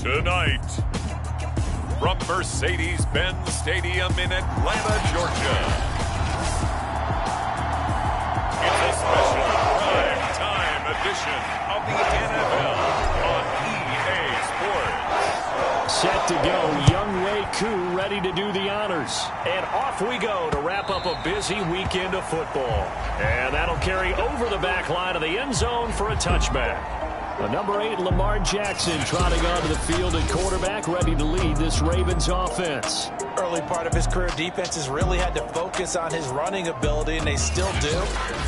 Tonight, from Mercedes-Benz Stadium in Atlanta, Georgia, it's a special prime-time edition of the NFL on EA Sports. Set to go, Young Wei Koo ready to do the honors. And off we go to wrap up a busy weekend of football. And that'll carry over the back line of the end zone for a touchback. The number 8, Lamar Jackson, trotting onto the field at quarterback, ready to lead this Ravens offense. Early part of his career, defenses really had to focus on his running ability, and they still do.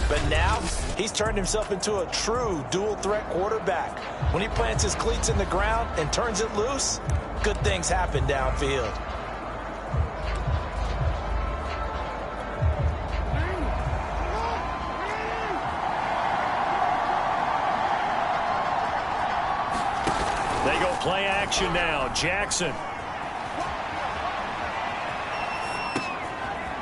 But now, he's turned himself into a true dual-threat quarterback. When he plants his cleats in the ground and turns it loose, good things happen downfield. They go play action now. Jackson.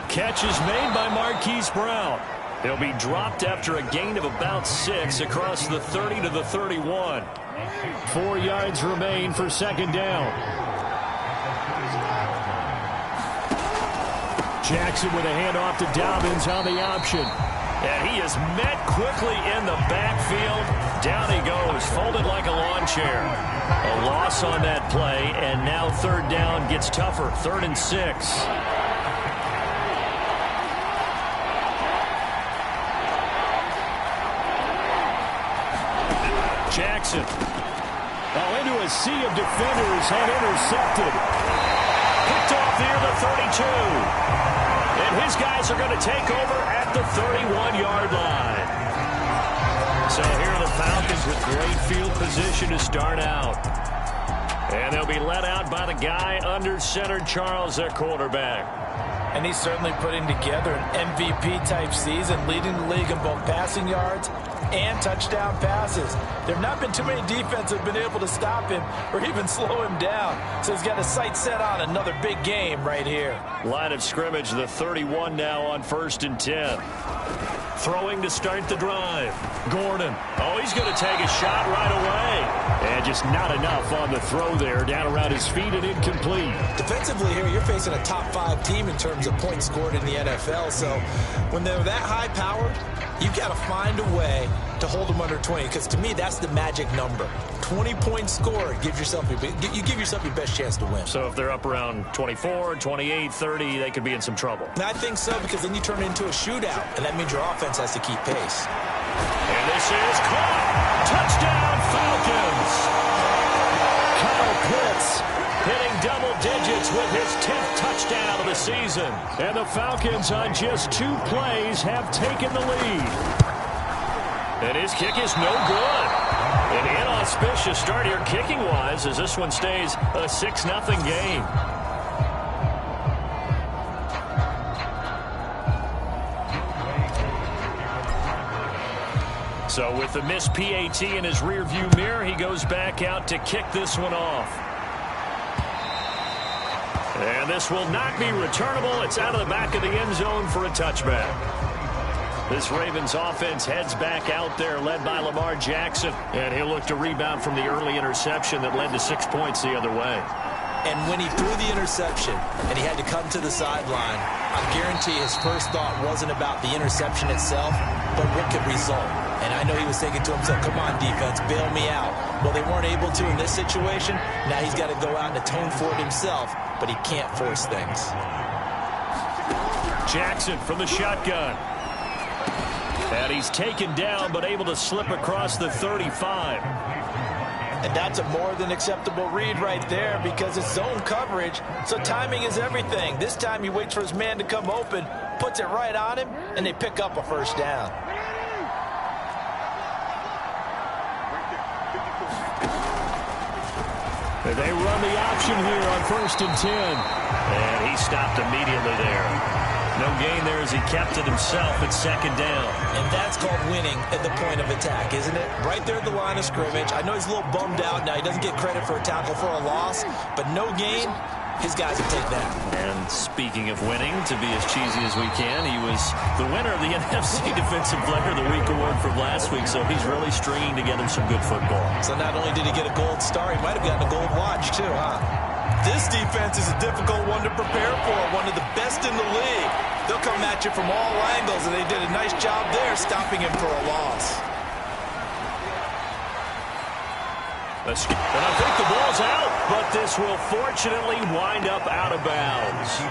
Catch is made by Marquise Brown. He'll be dropped after a gain of about 6 across the 30 to the 31. 4 yards remain for second down. Jackson with a handoff to Dobbins on the option. And he is met quickly in the backfield. Down he goes, folded like a lawn chair. A loss on that play, and now third down gets tougher. 3rd and 6. Jackson. Into a sea of defenders and intercepted. Picked off near the 32. And his guys are going to take over at the 31-yard line. So here are the Falcons with great field position to start out. And they'll be led out by the guy under center, Charles, their quarterback. And he's certainly putting together an MVP-type season, leading the league in both passing yards and touchdown passes. There have not been too many defenses that have been able to stop him or even slow him down. So he's got his sights set on another big game right here. Line of scrimmage, the 31 now on 1st and 10. Throwing to start the drive. Gordon. Oh, he's going to take a shot right away. And just not enough on the throw there. Down around his feet and incomplete. Defensively here, you're facing a top-5 team in terms of points scored in the NFL. So when they're that high-powered, you've got to find a way to hold them under 20, because to me, that's the magic number. 20 points scored, you give yourself your best chance to win. So if they're up around 24, 28, 30, they could be in some trouble. And I think so, because then you turn it into a shootout, and that means your offense has to keep pace. And this is caught. Touchdown, Falcons. Kyle Pitts hitting double digits with his 10th touchdown of the season. And the Falcons on just 2 plays have taken the lead. And his kick is no good. An inauspicious start here kicking-wise as this one stays a 6-0 game. So with the missed PAT in his rearview mirror, he goes back out to kick this one off. And this will not be returnable. It's out of the back of the end zone for a touchback. This Ravens offense heads back out there, led by Lamar Jackson. And he'll look to rebound from the early interception that led to 6 points the other way. And when he threw the interception and he had to come to the sideline, I guarantee his first thought wasn't about the interception itself, but what could result. And I know he was thinking to himself, come on, defense, bail me out. Well, they weren't able to in this situation. Now he's got to go out and atone for it himself, but he can't force things. Jackson from the shotgun. And he's taken down, but able to slip across the 35. And that's a more than acceptable read right there, because it's zone coverage, so timing is everything. This time he waits for his man to come open, puts it right on him, and they pick up a first down. And they run the option here on 1st and 10. And he stopped immediately there. No gain there as he kept it himself at 2nd down. And that's called winning at the point of attack, isn't it? Right there at the line of scrimmage. I know he's a little bummed out now. He doesn't get credit for a tackle for a loss, but no gain, his guys will take that. And speaking of winning, to be as cheesy as we can, he was the winner of the NFC Defensive Player of the Week award from last week, so he's really stringing together some good football. So not only did he get a gold star, he might have gotten a gold watch too, huh? This defense is a difficult one to prepare for, one of the best in the league. They'll come at you from all angles, and they did a nice job there stopping him for a loss. And I think the ball's out, but this will fortunately wind up out of bounds.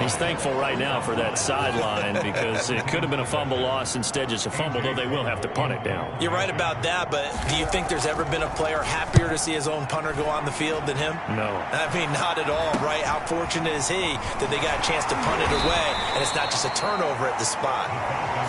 He's thankful right now for that sideline because it could have been a fumble loss, instead just a fumble, though they will have to punt it down. You're right about that, but do you think there's ever been a player happier to see his own punter go on the field than him? No. I mean, not at all, right? How fortunate is he that they got a chance to punt it away, and it's not just a turnover at the spot.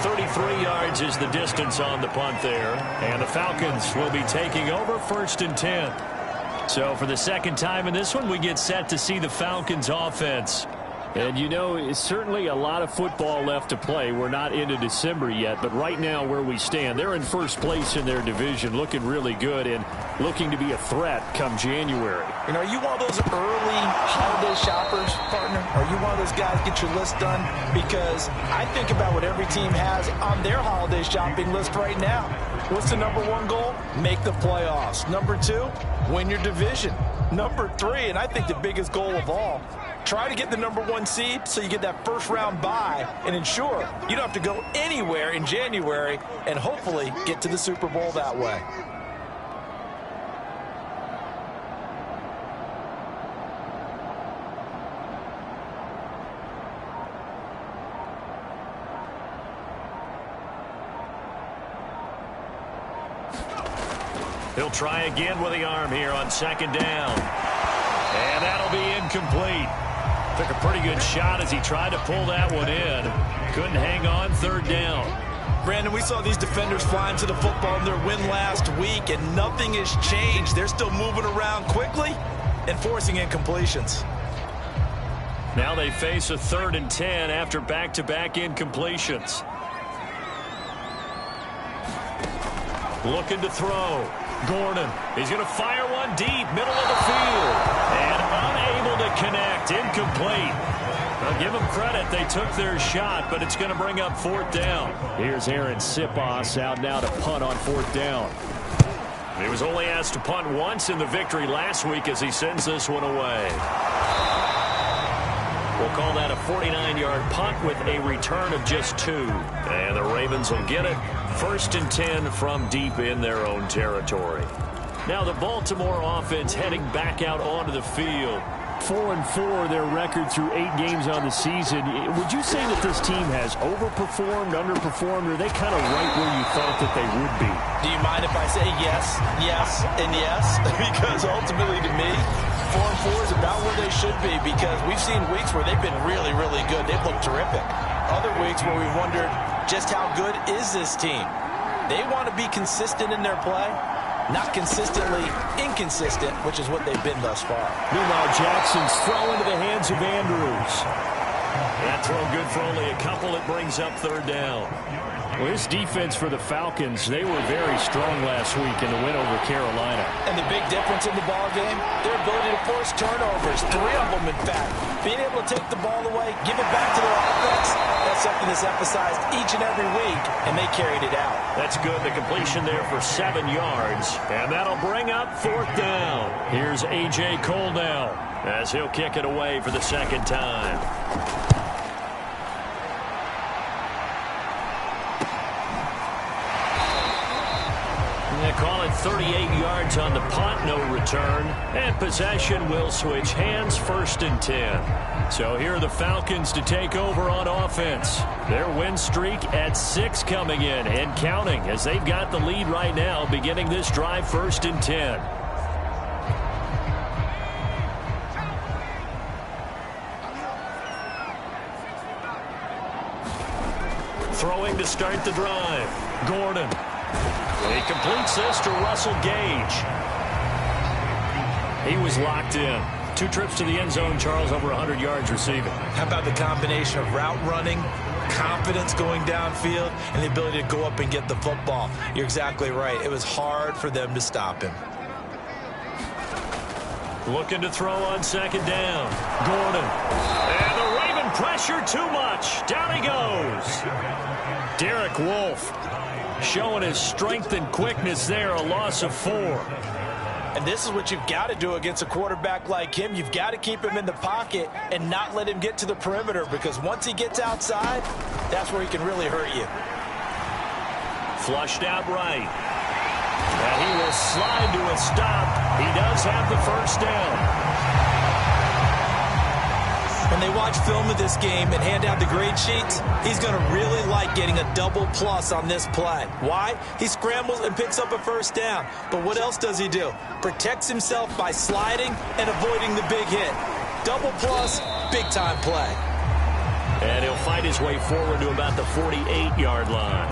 33 yards is the distance on the punt there, and the Falcons will be taking over 1st and 10. So for the second time in this one, we get set to see the Falcons offense. And, you know, it's certainly a lot of football left to play. We're not into December yet, but right now where we stand, they're in first place in their division, looking really good and looking to be a threat come January. You know, are you one of those early holiday shoppers, partner? Are you one of those guys get your list done? Because I think about what every team has on their holiday shopping list right now. What's the #1 goal? Make the playoffs. #2, win your division. #3, and I think the biggest goal of all, try to get the #1 seed so you get that first-round bye and ensure you don't have to go anywhere in January and hopefully get to the Super Bowl that way. He'll try again with the arm here on 2nd down. And that'll be incomplete. Took a pretty good shot as he tried to pull that one in. Couldn't hang on 3rd down. Brandon, we saw these defenders flying to the football in their win last week, and nothing has changed. They're still moving around quickly and forcing incompletions. Now they face a 3rd and 10 after back-to-back incompletions. Looking to throw. Gordon, he's going to fire one deep, middle of the field. And unable to connect, incomplete. I'll give them credit, they took their shot, but it's going to bring up 4th down. Here's Aaron Sipos out now to punt on 4th down. He was only asked to punt once in the victory last week as he sends this one away. We'll call that a 49-yard punt with a return of just 2. And the Ravens will get it. 1st and 10 from deep in their own territory. Now the Baltimore offense heading back out onto the field. 4-4 their record through 8 games on the season. Would you say that this team has overperformed, underperformed, or are they kind of right where you thought that they would be? Do you mind if I say yes, yes, and yes? Because ultimately to me, 4-4 is about where they should be, because we've seen weeks where they've been really, really good. They've looked terrific. Other weeks where we wondered just how good is this team. They want to be consistent in their play, not consistently inconsistent, which is what they've been thus far. Lamar Jackson's throw into the hands of Andrews. That throw good for only a couple. It brings up 3rd down. Well, this defense for the Falcons, they were very strong last week in the win over Carolina. And the big difference in the ball game, their ability to force turnovers, 3 of them in fact. Being able to take the ball away, give it back to their offense, that's something that's emphasized each and every week, and they carried it out. That's good. The completion there for 7 yards, and that'll bring up 4th down. Here's A.J. Cole now as he'll kick it away for the 2nd time. They call it 38 yards on the punt, no return. And possession will switch hands, 1st and 10. So here are the Falcons to take over on offense. Their win streak at 6 coming in and counting as they've got the lead right now beginning this drive, 1st and 10. Throwing to start the drive. Gordon. He completes this to Russell Gage. He was locked in. 2 trips to the end zone, Charles, over 100 yards receiving. How about the combination of route running, confidence going downfield, and the ability to go up and get the football? You're exactly right. It was hard for them to stop him. Looking to throw on second down. Gordon. And the Raven pressure too much. Down he goes. Derek Wolfe showing his strength and quickness there. A loss of 4. And this is what you've got to do against a quarterback like him. You've got to keep him in the pocket and not let him get to the perimeter, because once he gets outside, that's where he can really hurt you. Flushed out right. And he will slide to a stop. He does have the first down. When they watch film of this game and hand out the grade sheets, he's going to really like getting a double plus on this play. Why? He scrambles and picks up a first down. But what else does he do? Protects himself by sliding and avoiding the big hit. Double plus, big-time play. And he'll fight his way forward to about the 48-yard line.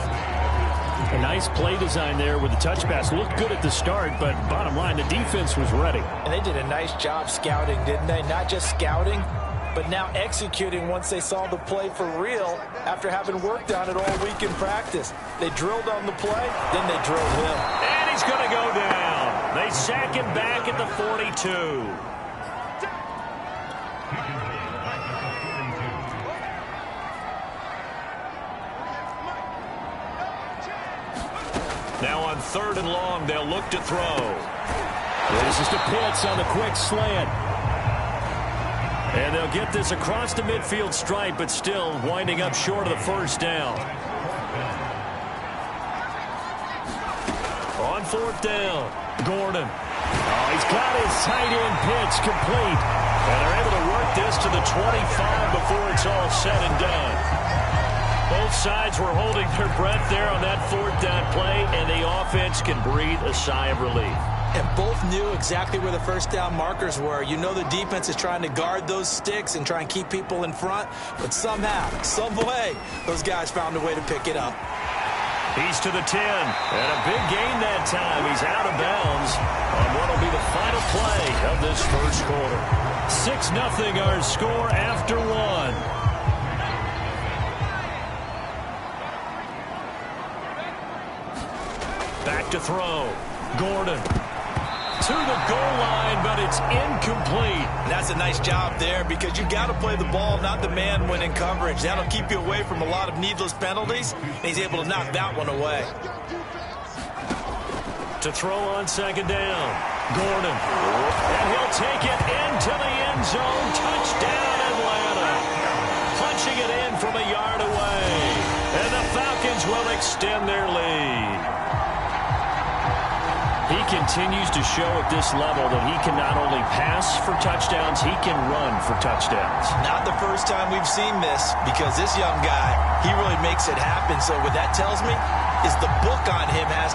A nice play design there with the touch pass. Looked good at the start, but bottom line, the defense was ready. And they did a nice job scouting, didn't they? Not just scouting, but now executing once they saw the play for real after having worked on it all week in practice. They drilled on the play, then they drilled him. And he's going to go down. They sack him back at the 42. Now on 3rd and long, they'll look to throw. This is to Pitts on the quick slant. And they'll get this across the midfield stripe, but still winding up short of the first down. On 4th down, Gordon. Oh, he's got his tight end Pitts complete. And they're able to work this to the 25 before it's all said and done. Both sides were holding their breath there on that 4th down play, and the offense can breathe a sigh of relief. And both knew exactly where the first down markers were. You know the defense is trying to guard those sticks and try and keep people in front, but somehow, some way, those guys found a way to pick it up. He's to the 10, and a big gain that time. He's out of bounds on what will be the final play of this first quarter. 6-0 our score after 1. Back to throw. Gordon to the goal line, but it's incomplete. That's a nice job there, because you got to play the ball, not the man when in coverage. That'll keep you away from a lot of needless penalties, and he's able to knock that one away. To throw on 2nd down, Gordon. And he'll take it into the end zone. Touchdown, Atlanta. Punching it in from a yard away. And the Falcons will extend their lead. He continues to show at this level that he can not only pass for touchdowns, he can run for touchdowns. Not the first time we've seen this, because this young guy, he really makes it happen. So what that tells me is the book on him has...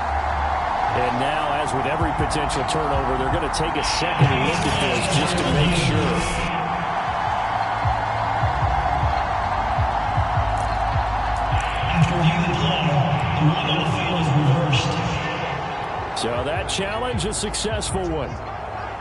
And now, as with every potential turnover, they're going to take a second look at this just to make sure. After reviewing the play, the run on the field is reversed. So that challenge, a successful one.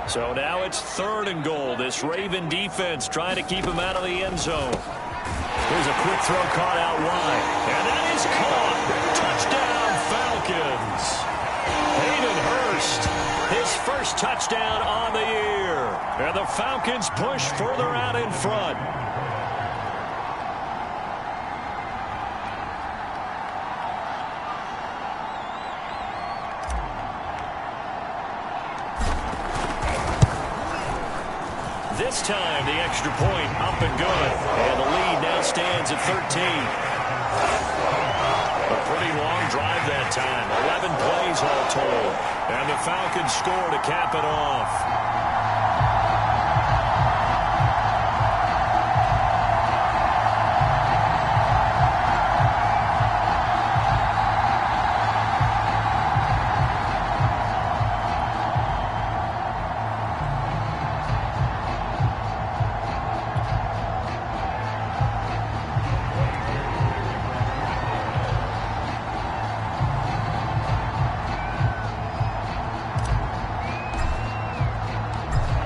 So now it's 3rd and goal. This Raven defense trying to keep him out of the end zone. Here's a quick throw caught out wide. And that is caught. Touchdown, Falcons. Hayden Hurst, his first touchdown on the year. And the Falcons push further out in front. This time, the extra point up and good. And the lead now stands at 13. A pretty long drive that time. 11 plays all told. And the Falcons score to cap it off.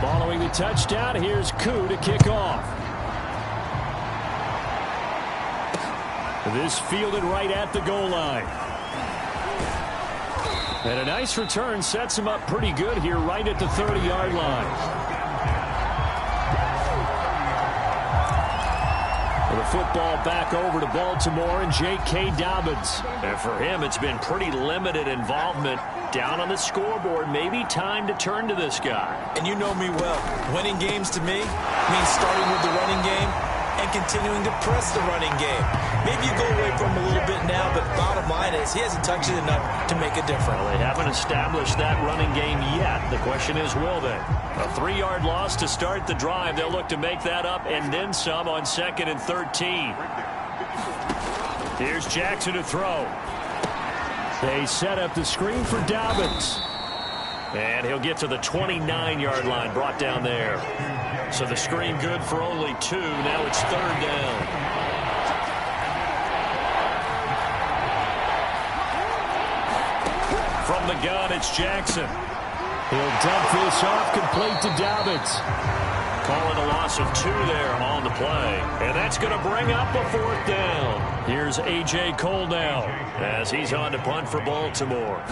Following the touchdown, here's Koo to kick off. This fielded right at the goal line. And a nice return sets him up pretty good here right at the 30-yard line. The football back over to Baltimore and J.K. Dobbins. And for him, it's been pretty limited involvement. Down on the scoreboard, maybe time to turn to this guy. And you know me well. Winning games to me means starting with the running game and continuing to press the running game. Maybe you go away from him a little bit now, but bottom line is he hasn't touched it enough to make a difference. Well, they haven't established that running game yet. The question is, will they? A 3-yard loss to start the drive. They'll look to make that up and then some on 2nd and 13. Here's Jackson to throw. They set up the screen for Dobbins. And he'll get to the 29-yard line, brought down there. So the screen good for only 2. Now it's 3rd down. From the gun, it's Jackson. He'll dump this off, complete to Dobbins. Calling a loss of 2 there on the play. And that's going to bring up a 4th down. Here's A.J. Cole now as he's on to punt for Baltimore.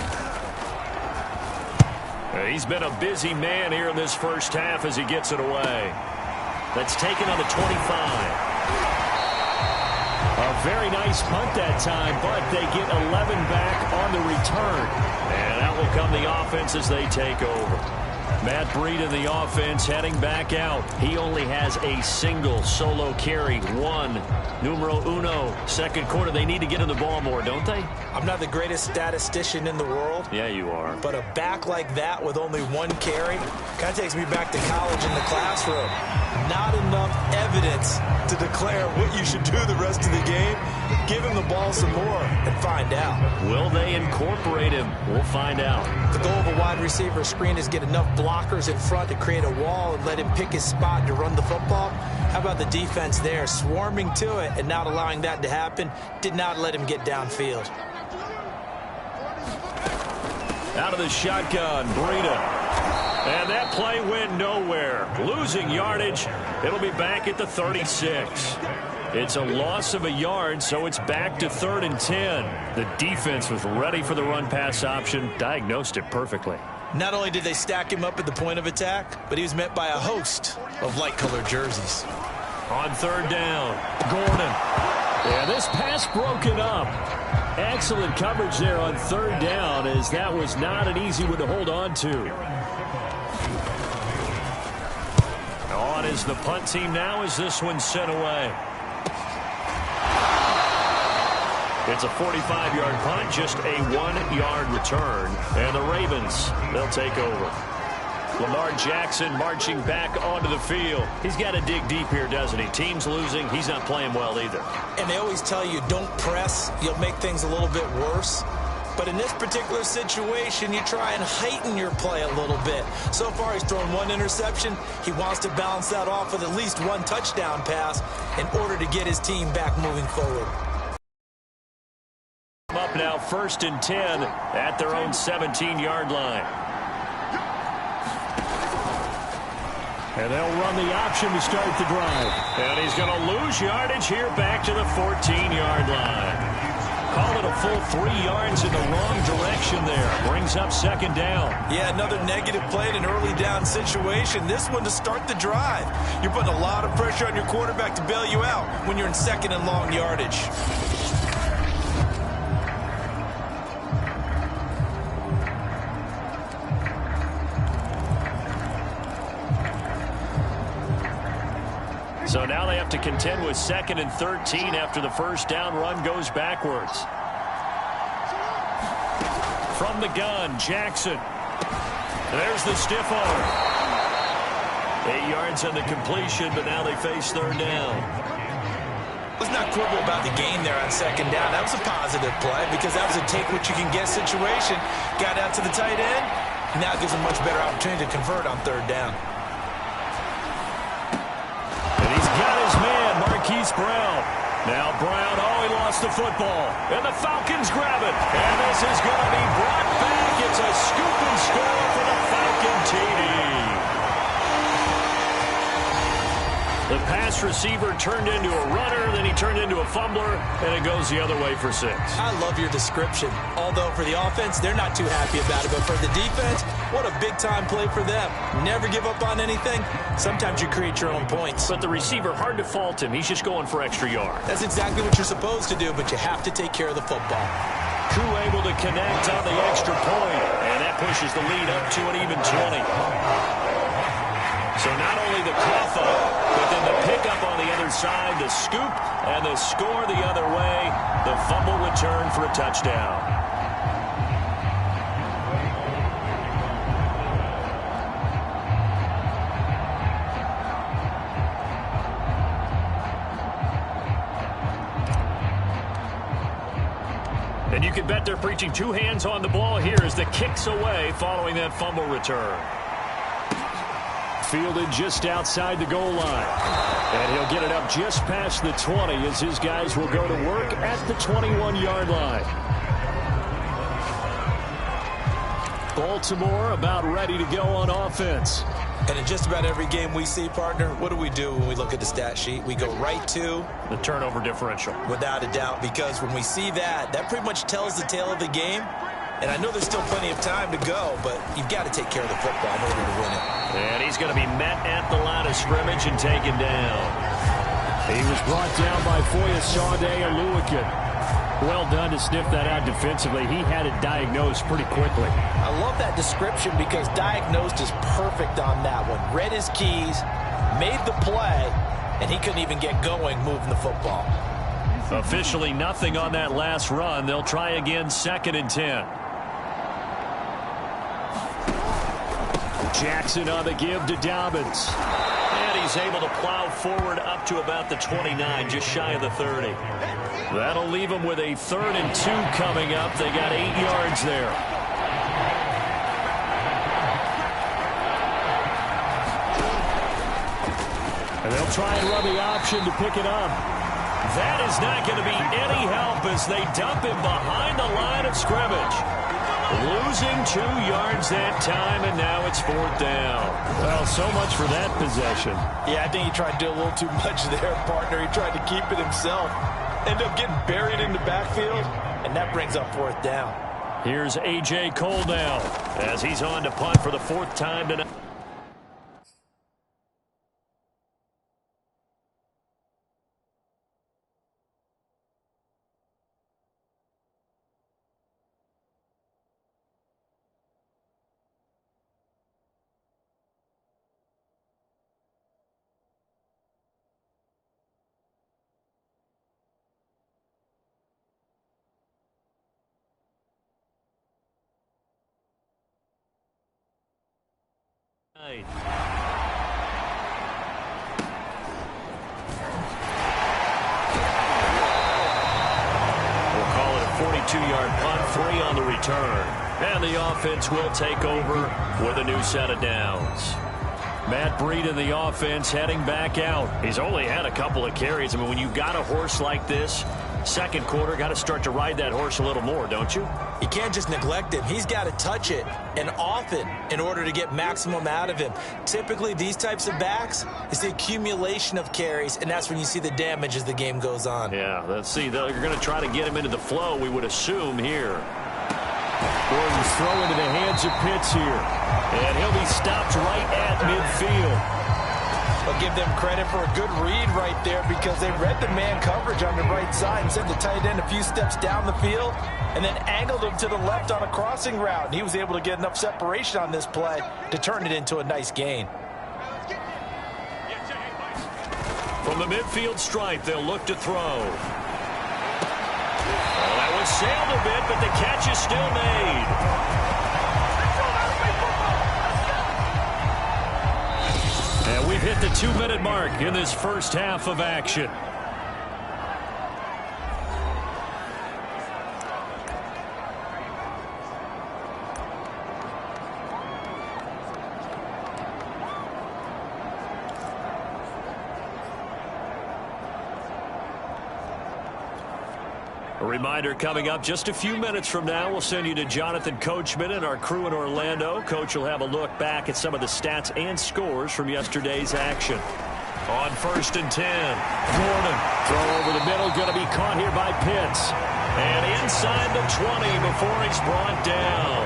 He's been a busy man here in this first half as he gets it away. That's taken on the 25. A very nice punt that time, but they get 11 back on the return. And out will come the offense as they take over. Matt Breed in the offense heading back out. He only has a single solo carry. 1, numero uno. Second quarter, they need to get in the ball more, don't they? I'm not the greatest statistician in the world. Yeah, you are. But a back like that with only 1 carry kind of takes me back to college in the classroom. Not enough evidence to declare what you should do the rest of the game. Give him the ball some more and find out. Will they incorporate him? We'll find out. The goal of a wide receiver screen is get enough blockers in front to create a wall and let him pick his spot to run the football. How about the defense there, swarming to it and not allowing that to happen? Did not let him get downfield. Out of the shotgun, Breida. And that play went nowhere. Losing yardage. It'll be back at the 36. It's a loss of a yard, so it's back to 3rd and 10. The defense was ready for the run-pass option, diagnosed it perfectly. Not only did they stack him up at the point of attack, but he was met by a host of light-colored jerseys. On 3rd down, Gordon. Yeah, this pass broken up. Excellent coverage there on 3rd down, as that was not an easy one to hold on to. On is the punt team now as this one's sent away. It's a 45-yard punt, just a 1-yard return. And the Ravens, they'll take over. Lamar Jackson marching back onto the field. He's got to dig deep here, doesn't he? Team's losing. He's not playing well either. And they always tell you, don't press. You'll make things a little bit worse. But in this particular situation, you try and heighten your play a little bit. So far, he's thrown 1 interception. He wants to balance that off with at least 1 touchdown pass in order to get his team back moving forward. Up now, 1st and 10 at their own 17-yard line. And they'll run the option to start the drive. And he's going to lose yardage here back to the 14-yard line. Call it a full 3 yards in the wrong direction there. Brings up 2nd down. Yeah, another negative play in an early down situation. This one to start the drive. You're putting a lot of pressure on your quarterback to bail you out when you're in 2nd and long yardage. So now they have to contend with 2nd and 13 after the first down run goes backwards. From the gun, Jackson. There's the stiff arm. 8 yards on the completion, but now they face 3rd down. Let's not quibble about the gain there on 2nd down. That was a positive play because that was a take-what-you-can-get situation. Got out to the tight end. Now gives a much better opportunity to convert on 3rd down. Got his man, Marquise Brown. Now Brown, he lost the football. And the Falcons grab it. And this is going to be brought back. It's a scoop and score for the Falcon TD. The pass receiver turned into a runner, then he turned into a fumbler, and it goes the other way for 6. I love your description. Although for the offense, they're not too happy about it. But for the defense, what a big-time play for them. Never give up on anything. Sometimes you create your own points. But the receiver, hard to fault him. He's just going for extra yards. That's exactly what you're supposed to do, but you have to take care of the football. Koo able to connect on the extra point, and that pushes the lead up to an even 20. So not only the cough up, but then the pickup on the other side, the scoop, and the score the other way. The fumble return for a touchdown. And you can bet they're preaching 2 hands on the ball here as the kick's away following that fumble return. Fielded just outside the goal line. And he'll get it up just past the 20 as his guys will go to work at the 21-yard line. Baltimore about ready to go on offense. And in just about every game we see, partner, what do we do when we look at the stat sheet? We go right to the turnover differential. Without a doubt, because when we see that, that pretty much tells the tale of the game. And I know there's still plenty of time to go, but you've got to take care of the football in order to win it. And he's going to be met at the line of scrimmage and taken down. He was brought down by Foyesade and Lewican. Well done to sniff that out defensively. He had it diagnosed pretty quickly. I love that description because diagnosed is perfect on that one. Read his keys, made the play, and he couldn't even get going moving the football. Officially nothing on that last run. They'll try again 2nd and 10. Jackson on the give to Dobbins. And he's able to plow forward up to about the 29, just shy of the 30. That'll leave them with a 3rd and 2 coming up. They got 8 yards there. And they'll try and run the option to pick it up. That is not going to be any help as they dump him behind the line of scrimmage. Losing 2 yards that time, and now it's 4th down. Well, so much for that possession. Yeah, I think he tried to do a little too much there, partner. He tried to keep it himself. Ended up getting buried in the backfield, and that brings up 4th down. Here's A.J. Cole now as he's on to punt for the 4th time tonight. We'll call it a 42-yard punt, 3 on the return. And the offense will take over with a new set of downs. Matt Breed in the offense heading back out. He's only had a couple of carries. I mean, when you've got a horse like this, second quarter, got to start to ride that horse a little more, don't you? You can't just neglect him. He's got to touch it, and often, in order to get maximum out of him. Typically, these types of backs, it's the accumulation of carries, and that's when you see the damage as the game goes on. Yeah, let's see. They're going to try to get him into the flow, we would assume, here. Gordon's throw into the hands of Pitts here. And he'll be stopped right at midfield. I'll give them credit for a good read right there because they read the man coverage on the right side and sent the tight end a few steps down the field and then angled him to the left on a crossing route. And he was able to get enough separation on this play to turn it into a nice gain. From the midfield stripe, they'll look to throw. That was sailed a bit, but the catch is still made. And we've hit the 2-minute mark in this first half of action. A reminder coming up just a few minutes from now, we'll send you to Jonathan Coachman and our crew in Orlando. Coach will have a look back at some of the stats and scores from yesterday's action. On 1st and 10. Gordon, throw over the middle, going to be caught here by Pitts. And inside the 20 before he's brought down.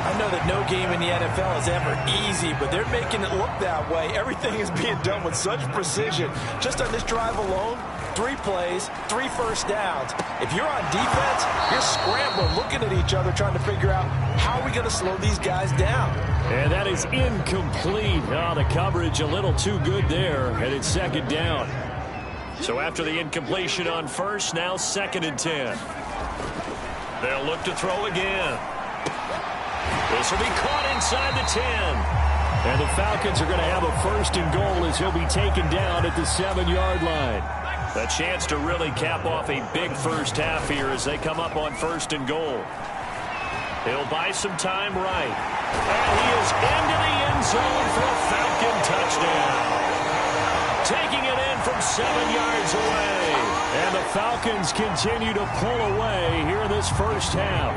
I know that no game in the NFL is ever easy, but they're making it look that way. Everything is being done with such precision. Just on this drive alone, 3 plays, 3 first downs. If you're on defense, you're scrambling, looking at each other, trying to figure out how are we going to slow these guys down. And that is incomplete. Oh, the coverage a little too good there, and it's 2nd down. So after the incompletion on 1st, now 2nd and 10. They'll look to throw again. This will be caught inside the 10. And the Falcons are going to have a 1st and goal as he'll be taken down at the 7-yard line. A chance to really cap off a big first half here as they come up on 1st and goal. He'll buy some time right. And he is into the end zone for a Falcon touchdown. Taking it in from 7 yards away. And the Falcons continue to pull away here in this first half.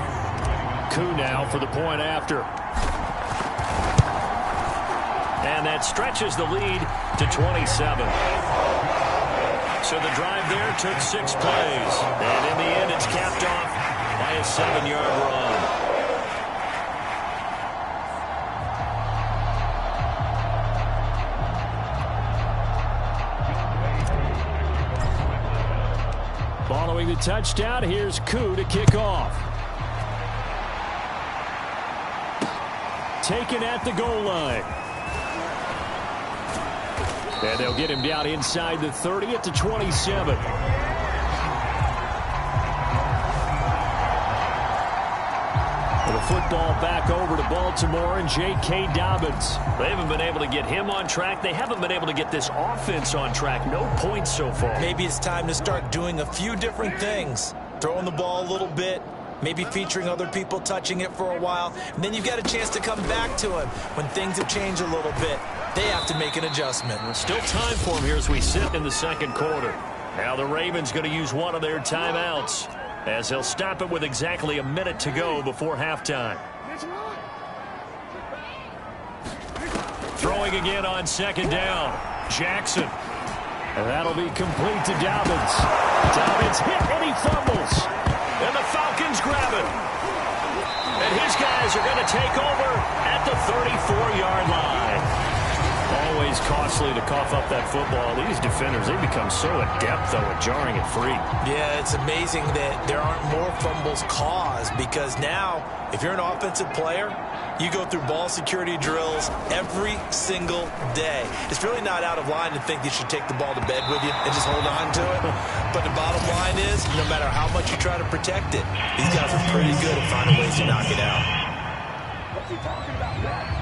Coup now for the point after. And that stretches the lead to 27. So the drive there took 6 plays. And in the end, it's capped off by a 7-yard run. Following the touchdown, here's Coup to kick off. Taken at the goal line. And they'll get him down inside the 30 at the 27. The football back over to Baltimore and J.K. Dobbins. They haven't been able to get him on track. They haven't been able to get this offense on track. No points so far. Maybe it's time to start doing a few different things. Throwing the ball a little bit. Maybe featuring other people touching it for a while. And then you've got a chance to come back to him when things have changed a little bit. They have to make an adjustment. Still time for him here as we sit in the 2nd quarter. Now the Ravens going to use one of their timeouts as they'll stop it with exactly a minute to go before halftime. Throwing again on 2nd down. Jackson. And that'll be complete to Dobbins. Dobbins hit and he fumbles. And the Falcons grab it. And his guys are going to take over at the 34-yard line. Always costly to cough up that football. These defenders, they become so adept, though, at jarring it free. Yeah, it's amazing that there aren't more fumbles caused because now, if you're an offensive player, you go through ball security drills every single day. It's really not out of line to think you should take the ball to bed with you and just hold on to it. But the bottom line is, no matter how much you try to protect it, these guys are pretty good at finding ways to knock it out. What's he talking about next?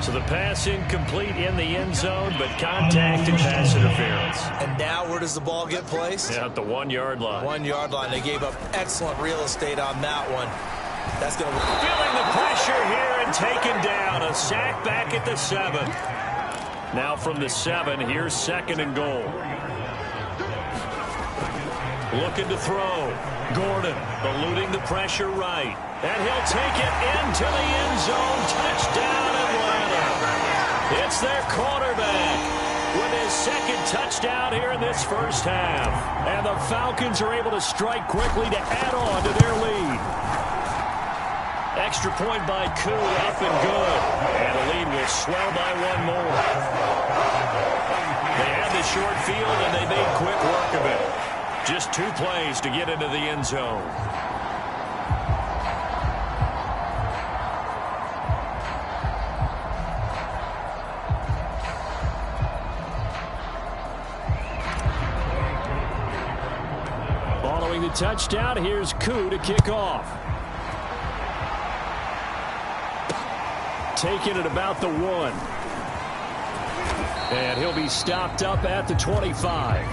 So the pass incomplete in the end zone, but contact and pass interference. And now where does the ball get placed? Yeah, at the 1-yard line. 1-yard line. They gave up excellent real estate on that one. That's going to... Feeling the pressure here and taken down. A sack back at the 7. Now from the 7, here's 2nd and goal. Looking to throw. Gordon eluding the pressure right. And he'll take it into the end zone. Touchdown, Atlanta. It's their quarterback with his 2nd touchdown here in this first half. And the Falcons are able to strike quickly to add on to their lead. Extra point by Coup, up and good. And the lead will swell by 1 more. They had the short field, and they made quick work of it. Just 2 plays to get into the end zone. Following the touchdown, here's Coup to kick off. Taking it about the 1. And he'll be stopped up at the 25.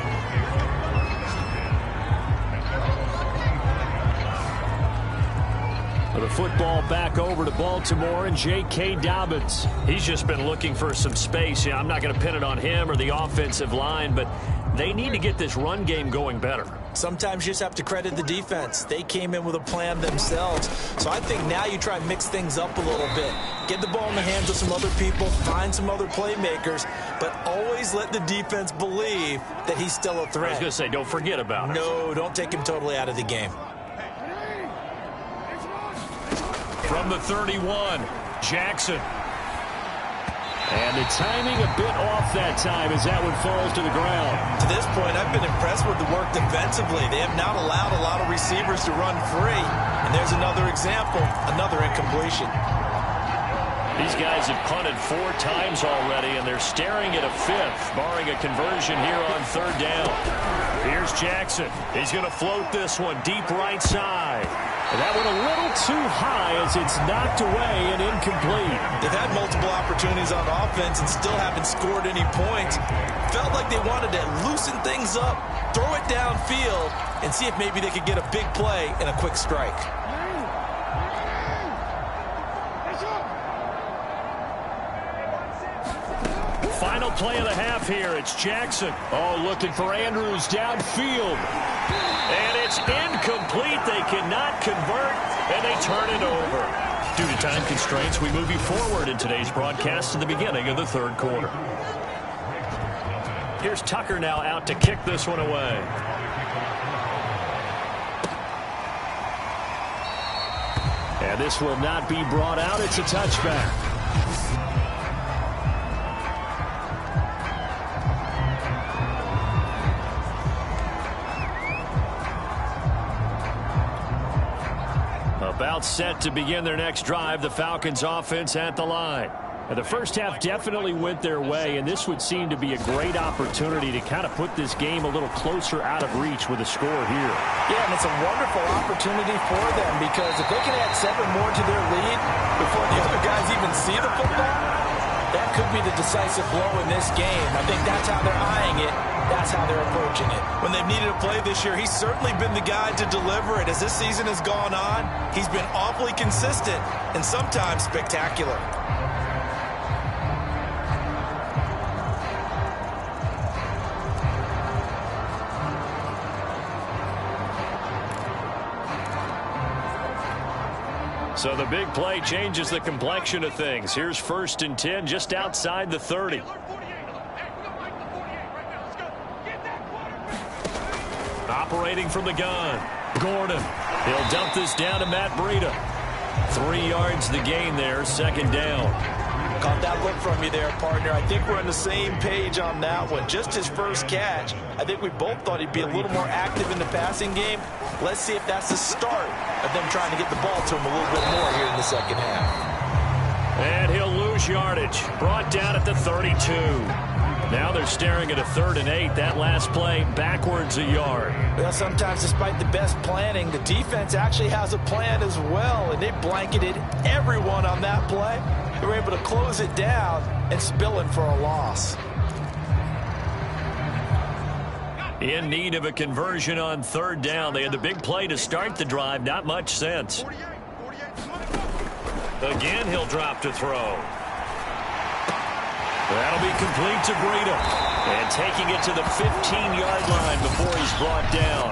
The football back over to Baltimore and J.K. Dobbins. He's just been looking for some space. Yeah, I'm not going to pin it on him or the offensive line, but they need to get this run game going better. Sometimes you just have to credit the defense. They came in with a plan themselves. So I think now you try and mix things up a little bit. Get the ball in the hands of some other people, find some other playmakers, but always let the defense believe that he's still a threat. I was going to say, don't forget about it. No, don't take him totally out of the game. From the 31, Jackson. And the timing a bit off that time as that one falls to the ground. To this point, I've been impressed with the work defensively. They have not allowed a lot of receivers to run free. And there's another example, another incompletion. These guys have punted 4 times already, and they're staring at a 5th, barring a conversion here on 3rd down. Here's Jackson. He's going to float this one deep right side. And that one a little too high as it's knocked away and incomplete. They've had multiple opportunities on offense and still haven't scored any points. Felt like they wanted to loosen things up, throw it downfield, and see if maybe they could get a big play and a quick strike. Final play of the half here. It's Jackson. Oh, looking for Andrews downfield. And it's incomplete. They cannot convert, and they turn it over. Due to time constraints, we move you forward in today's broadcast to the beginning of the 3rd quarter. Here's Tucker now out to kick this one away. And this will not be brought out. It's a touchback. About set to begin their next drive, the Falcons offense at the line. And the first half definitely went their way, and this would seem to be a great opportunity to kind of put this game a little closer out of reach with a score here. Yeah, and it's a wonderful opportunity for them because if they can add 7 more to their lead before the other guys even see the football, that could be the decisive blow in this game. I think that's how they're eyeing it. That's how they're approaching it. When they've needed a play this year, he's certainly been the guy to deliver it. As this season has gone on, he's been awfully consistent and sometimes spectacular. So the big play changes the complexion of things. Here's 1st and 10 just outside the 30. Operating from the gun, Gordon. He'll dump this down to Matt Breida. 3 yards the gain there, 2nd down. Caught that look from you there, partner. I think we're on the same page on that one. Just his first catch. I think we both thought he'd be a little more active in the passing game. Let's see if that's the start of them trying to get the ball to him a little bit more here in the 2nd half. And he'll lose yardage. Brought down at the 32. Now they're staring at a 3rd and 8. That last play backwards a yard. Well, sometimes despite the best planning, the defense actually has a plan as well, and they blanketed everyone on that play. They were able to close it down and spill it for a loss. In need of a conversion on 3rd down. They had the big play to start the drive. Not much sense. Again, he'll drop to throw. That'll be complete to Breida. And taking it to the 15-yard line before he's brought down.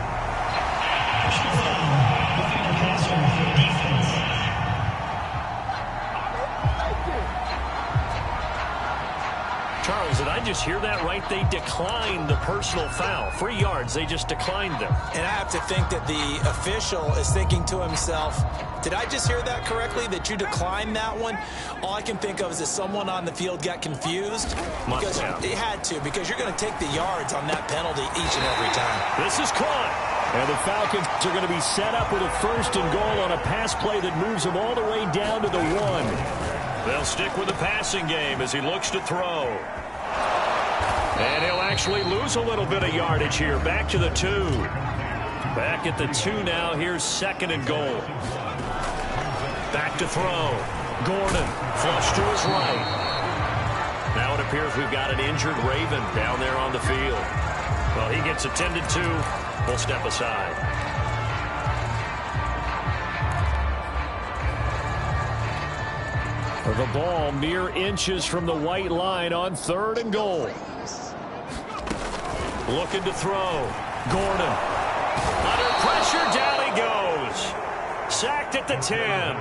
Charles, did I just hear that right? They declined the personal foul. 3 yards, they just declined them. And I have to think that the official is thinking to himself, did I just hear that correctly, that you declined that one? All I can think of is that someone on the field got confused. Because they had to, because you're going to take the yards on that penalty each and every time. This is caught. And the Falcons are going to be set up with a 1st and goal on a pass play that moves them all the way down to the 1. They'll stick with the passing game as he looks to throw. And he'll actually lose a little bit of yardage here. Back to the 2. Back at the 2 now. Here's 2nd and goal. Back to throw. Gordon flush to his right. Now it appears we've got an injured Raven down there on the field. Well, he gets attended to. We'll step aside. The ball mere inches from the white line on 3rd and goal. Looking to throw. Gordon pressure, down he goes. Sacked at the 10.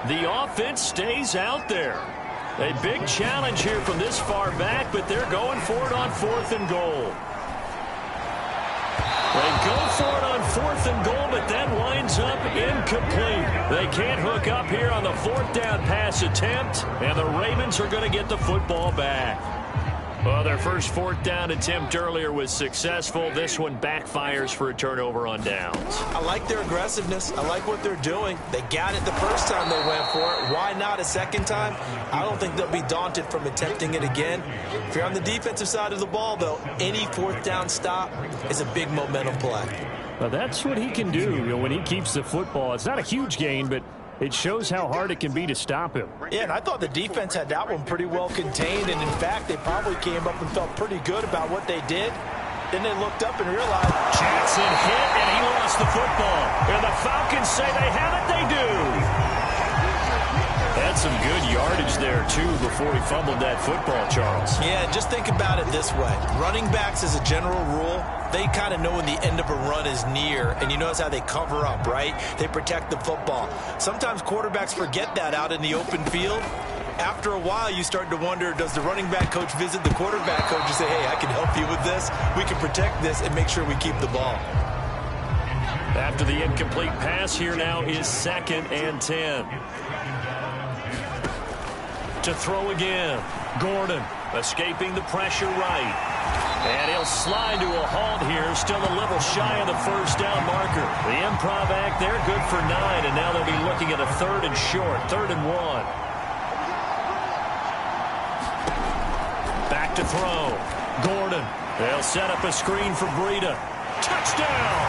The offense stays out there. A big challenge here from this far back, but they're going for it on 4th and goal. They go for it on 4th and goal, but that winds up incomplete. They can't hook up here on the 4th down pass attempt, and the Ravens are going to get the football back. Well, their first 4th down attempt earlier was successful. This one backfires for a turnover on downs. I like their aggressiveness. I like what they're doing. They got it the first time they went for it. Why not a second time? I don't think they'll be daunted from attempting it again. If you're on the defensive side of the ball, though, any 4th down stop is a big momentum play. Well, that's what he can do, when he keeps the football. It's not a huge gain, but it shows how hard it can be to stop him. Yeah, and I thought the defense had that one pretty well contained, and in fact, they probably came up and felt pretty good about what they did. Then they looked up and realized Jackson hit, and he lost the football. And the Falcons say they have it, they do. Had some good yardage there, too, before he fumbled that football, Charles. Yeah, just think about it this way. Running backs, as a general rule, they kind of know when the end of a run is near, and you notice how they cover up, right? They protect the football. Sometimes quarterbacks forget that out in the open field. After a while, you start to wonder, does the running back coach visit the quarterback coach and say, hey, I can help you with this. We can protect this and make sure we keep the ball. After the incomplete pass, here now is 2nd and 10. To throw again. Gordon escaping the pressure right. And he'll slide to a halt here, still a little shy of the first down marker. The improv act there, good for 9, and now they'll be looking at a 3rd and short, 3rd and 1. Back to throw. Gordon. They'll set up a screen for Breida. Touchdown!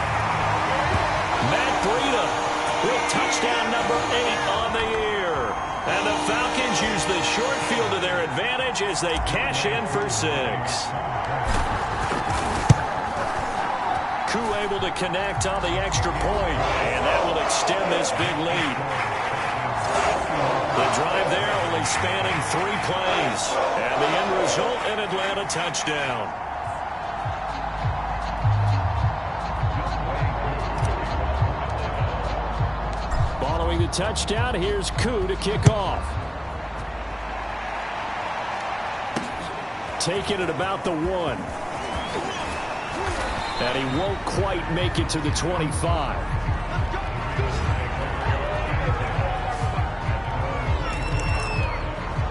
Matt Breida with touchdown number 8 on the year. And the Falcons use the short field to their advantage as they cash in for 6. Koo able to connect on the extra point, and that will extend this big lead. The drive there only spanning 3 plays, and the end result, an Atlanta touchdown. Following the touchdown, here's Koo to kick off. Taking it about the 1. And he won't quite make it to the 25.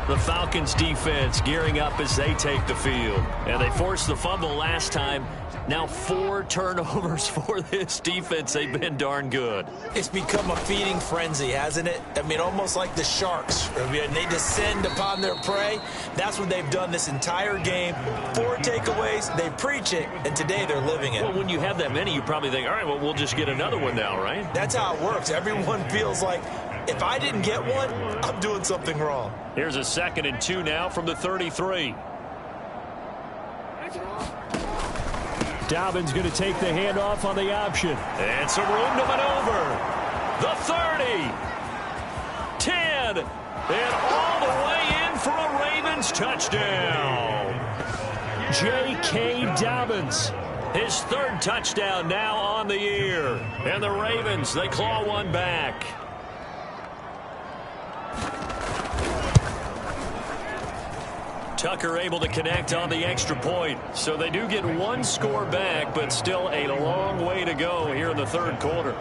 The Falcons defense gearing up as they take the field. And they forced the fumble last time. Now 4 turnovers for this defense. They've been darn good. It's become a feeding frenzy, hasn't it? I mean, almost like the sharks. I mean, they descend upon their prey. That's what they've done this entire game. 4 takeaways. They preach it, and today they're living it. Well, when you have that many, you probably think, all right, well, we'll just get another one now, right? That's how it works. Everyone feels like, if I didn't get one, I'm doing something wrong. Here's a 2nd and 2 now from the 33. Dobbins going to take the handoff on the option. And some room to maneuver. The 30. 10. And all the way in for a Ravens touchdown. J.K. Dobbins. His 3rd touchdown now on the year. And the Ravens, they claw one back. Tucker able to connect on the extra point. So they do get 1 score back, but still a long way to go here in the 3rd quarter.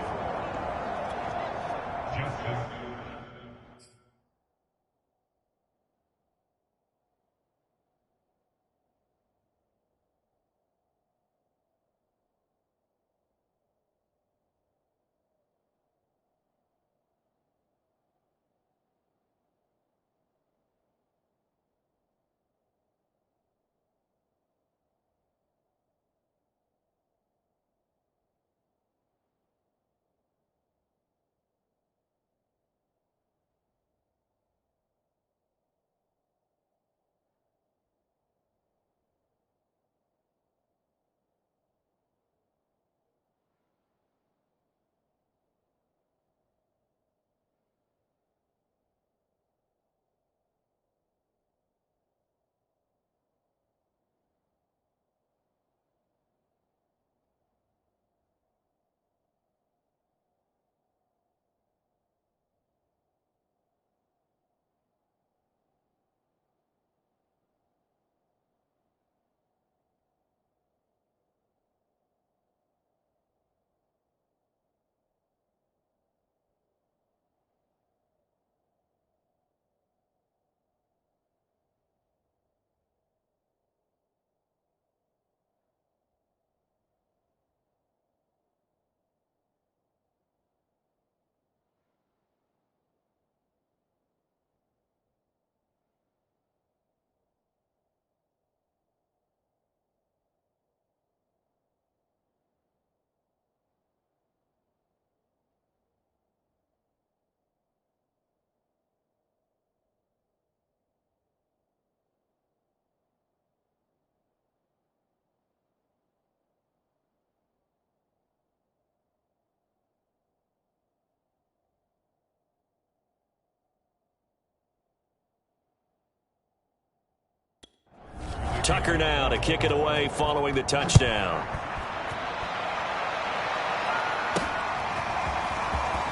Tucker now to kick it away following the touchdown.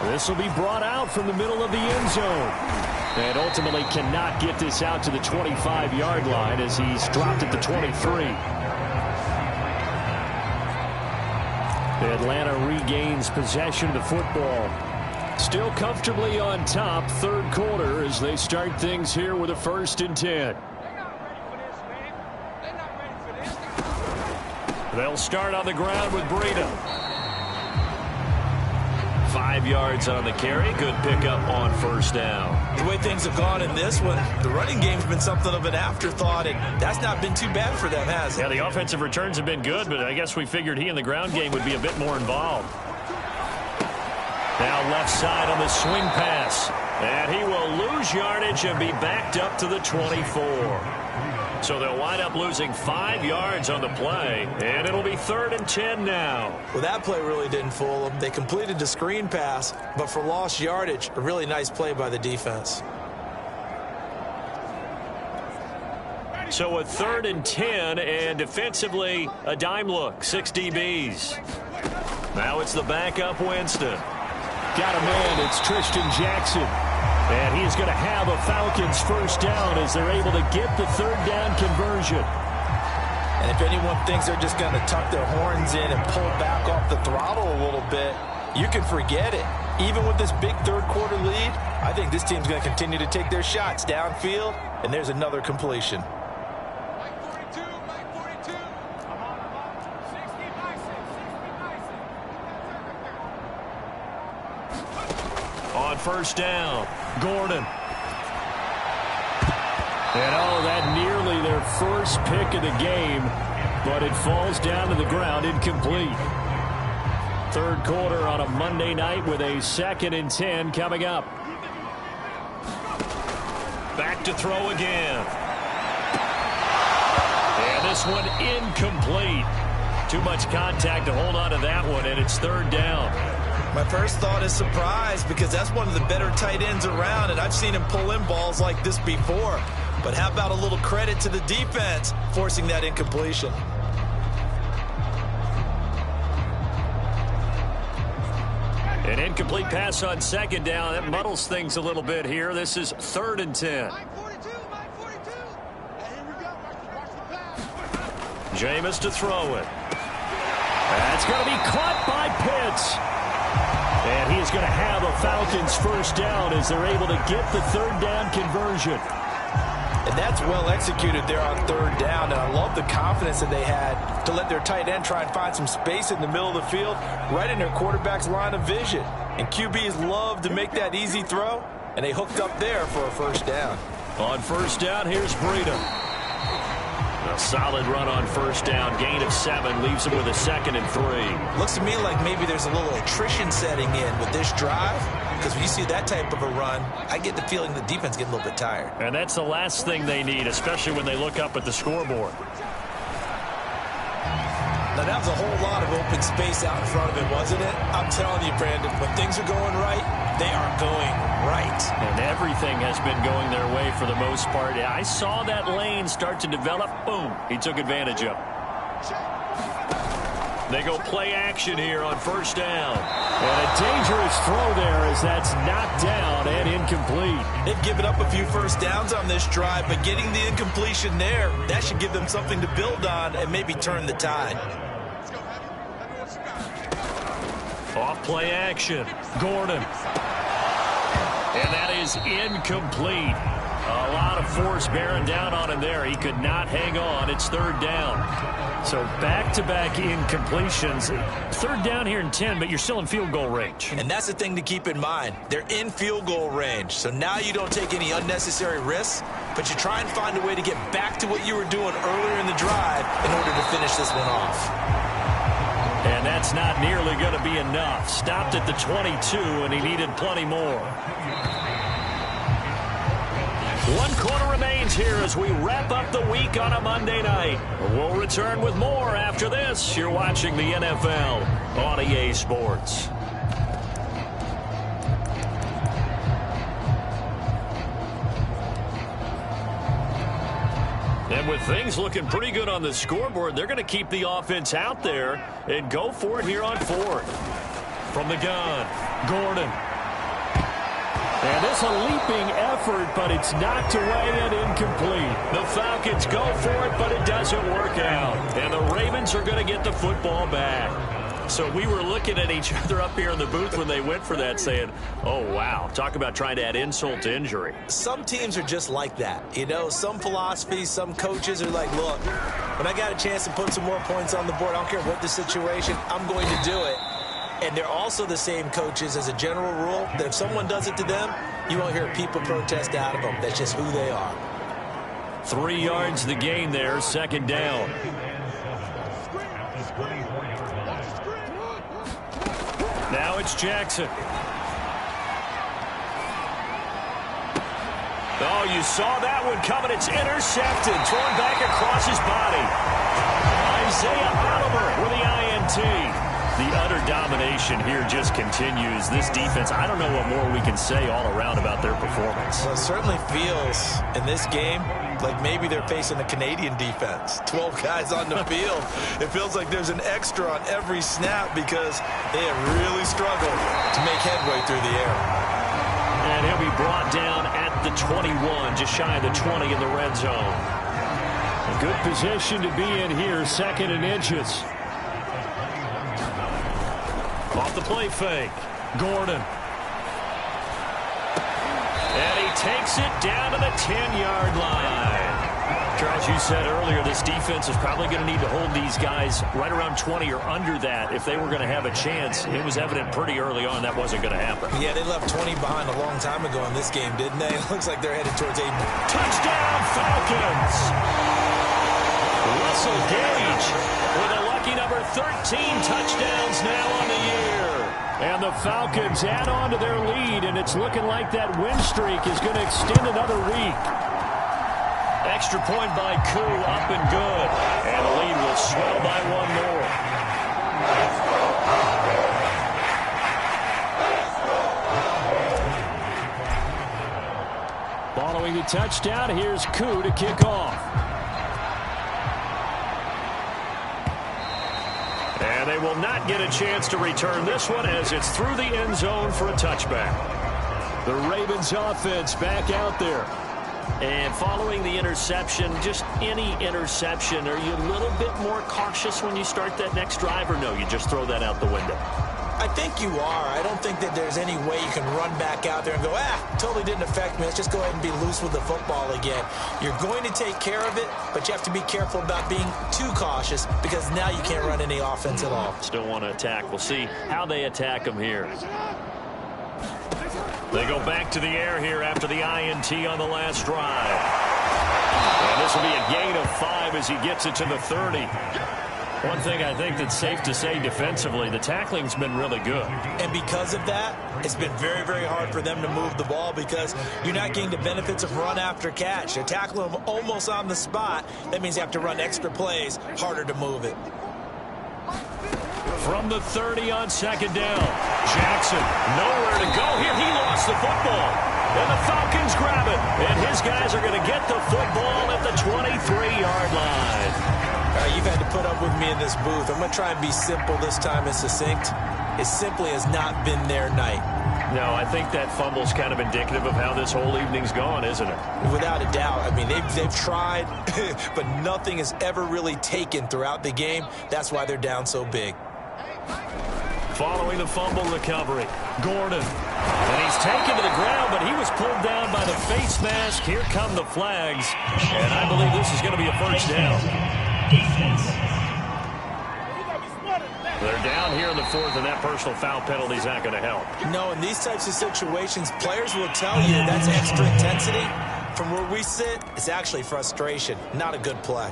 This will be brought out from the middle of the end zone. And ultimately cannot get this out to the 25-yard line as he's dropped at the 23. Atlanta regains possession of the football. Still comfortably on top, third quarter as they start things here with a 1st and 10. They'll start on the ground with Breida. 5 yards on the carry. Good pickup on 1st down. The way things have gone in this one, the running game's been something of an afterthought, and that's not been too bad for them, has it? Yeah, the offensive returns have been good, but I guess we figured he in the ground game would be a bit more involved. Now left side on the swing pass. And he will lose yardage and be backed up to the 24. So they'll wind up losing 5 yards on the play, and it'll be 3rd and 10 now. Well, that play really didn't fool them. They completed the screen pass, but for lost yardage, a really nice play by the defense. So a 3rd and 10, and defensively, a dime look, 6 DBs. Now it's the backup Winston. Got a man, it's Tristan Jackson. And he's going to have a Falcons 1st down as they're able to get the 3rd down conversion. And if anyone thinks they're just going to tuck their horns in and pull back off the throttle a little bit, you can forget it. Even with this big third quarter lead, I think this team's going to continue to take their shots downfield, and there's another completion. On 1st down, Gordon. And that nearly their first pick of the game, but it falls down to the ground incomplete. Third quarter on a Monday night with a 2nd and 10 coming up. Back to throw again. And this one incomplete. Too much contact to hold on to that one, and it's 3rd down. My first thought is surprise, because that's one of the better tight ends around, and I've seen him pull in balls like this before. But how about a little credit to the defense forcing that incompletion? An incomplete pass on 2nd down. That muddles things a little bit here. This is 3rd and 10. Jameis to throw it. That's going to be caught by Pitts. And he's going to have a Falcons 1st down as they're able to get the 3rd down conversion. And that's well executed there on 3rd down. And I love the confidence that they had to let their tight end try and find some space in the middle of the field, right in their quarterback's line of vision. And QBs love to make that easy throw, and they hooked up there for a 1st down. On 1st down, here's Breida. A solid run on 1st down. Gain of 7 leaves him with a 2nd and 3. Looks to me like maybe there's a little attrition setting in with this drive, because when you see that type of a run, I get the feeling the defense getting a little bit tired. And that's the last thing they need, especially when they look up at the scoreboard. Now, that was a whole lot of open space out in front of it, wasn't it? I'm telling you, Brandon, when things are going right, they are going right. And everything has been going their way for the most part. I saw that lane start to develop. Boom. He took advantage of it. They go play action here on 1st down. And a dangerous throw there as that's knocked down and incomplete. They've given up a few 1st downs on this drive, but getting the incompletion there, that should give them something to build on and maybe turn the tide. Off play action. Gordon. And that is incomplete. A lot of force bearing down on him there. He could not hang on. It's 3rd down. So back-to-back incompletions. 3rd down here in 10, but you're still in field goal range. And that's the thing to keep in mind. They're in field goal range. So now you don't take any unnecessary risks, but you try and find a way to get back to what you were doing earlier in the drive in order to finish this one off. And that's not nearly going to be enough. Stopped at the 22, and he needed plenty more. 1 quarter remains here as we wrap up the week on a Monday night. We'll return with more after this. You're watching the NFL on EA Sports. And with things looking pretty good on the scoreboard, they're going to keep the offense out there and go for it here on fourth. From the gun, Gordon. And this a leaping effort, but it's knocked away and incomplete. The Falcons go for it, but it doesn't work out. And the Ravens are going to get the football back. So we were looking at each other up here in the booth when they went for that saying, oh, wow, talk about trying to add insult to injury. Some teams are just like that. You know, some philosophies, some coaches are like, look, when I got a chance to put some more points on the board, I don't care what the situation, I'm going to do it. And they're also the same coaches as a general rule that if someone does it to them, you won't hear people protest out of them. That's just who they are. 3 yards the gain there, second down. Now it's Jackson. Oh, you saw that one coming. It's intercepted. Thrown back across his body. Isaiah Oliver with the INT. The utter domination here just continues. This defense, I don't know what more we can say all around about their performance. Well, it certainly feels in this game like maybe they're facing a Canadian defense. 12 guys on the field. It feels like there's an extra on every snap because they have really struggled to make headway through the air. And he'll be brought down at the 21, just shy of the 20 in the red zone. A good position to be in here, 2nd and inches. Off the play fake. Gordon. And he takes it down to the 10-yard line. Charles, you said earlier this defense is probably going to need to hold these guys right around 20 or under that if they were going to have a chance. It was evident pretty early on that wasn't going to happen. Yeah, they left 20 behind a long time ago in this game, didn't they? It looks like they're headed towards a touchdown Falcons. Russell Gage with a lucky number 13 touchdowns now on the year. And the Falcons add on to their lead, and it's looking like that win streak is going to extend another week. Extra point by Koo, up and good. And the lead will swell by one more. Following the touchdown, here's Koo to kick off. And they will not get a chance to return this one as it's through the end zone for a touchback. The Ravens offense back out there. And following the interception, just any interception, are you a little bit more cautious when you start that next drive, or no, you just throw that out the window? I think you are. I don't think that there's any way you can run back out there and go, totally didn't affect me. Let's just go ahead and be loose with the football again. You're going to take care of it, but you have to be careful about being too cautious because now you can't run any offense at all. Still want to attack. We'll see how they attack them here. They go back to the air here after the INT on the last drive. And this will be a gain of 5 as he gets it to the 30. One thing I think that's safe to say defensively, the tackling's been really good. And because of that, it's been very, very hard for them to move the ball because you're not getting the benefits of run after catch. They're tackling them almost on the spot. That means you have to run extra plays, harder to move it. From the 30 on second down, Jackson nowhere to go here. He lost the football. And the Falcons grab it. And his guys are going to get the football at the 23-yard line. You've had to put up with me in this booth. I'm going to try and be simple this time and succinct. It simply has not been their night. No, I think that fumble's kind of indicative of how this whole evening's gone, isn't it? Without a doubt. I mean, they've tried, but nothing has ever really taken throughout the game. That's why they're down so big. Following the fumble recovery, Gordon. And he's taken to the ground, but he was pulled down by the face mask. Here come the flags. And I believe this is going to be a first down. They're down here in the 4th, and that personal foul penalty is not going to help. No, in these types of situations, players will tell you that's extra intensity. From where we sit, it's actually frustration, not a good play.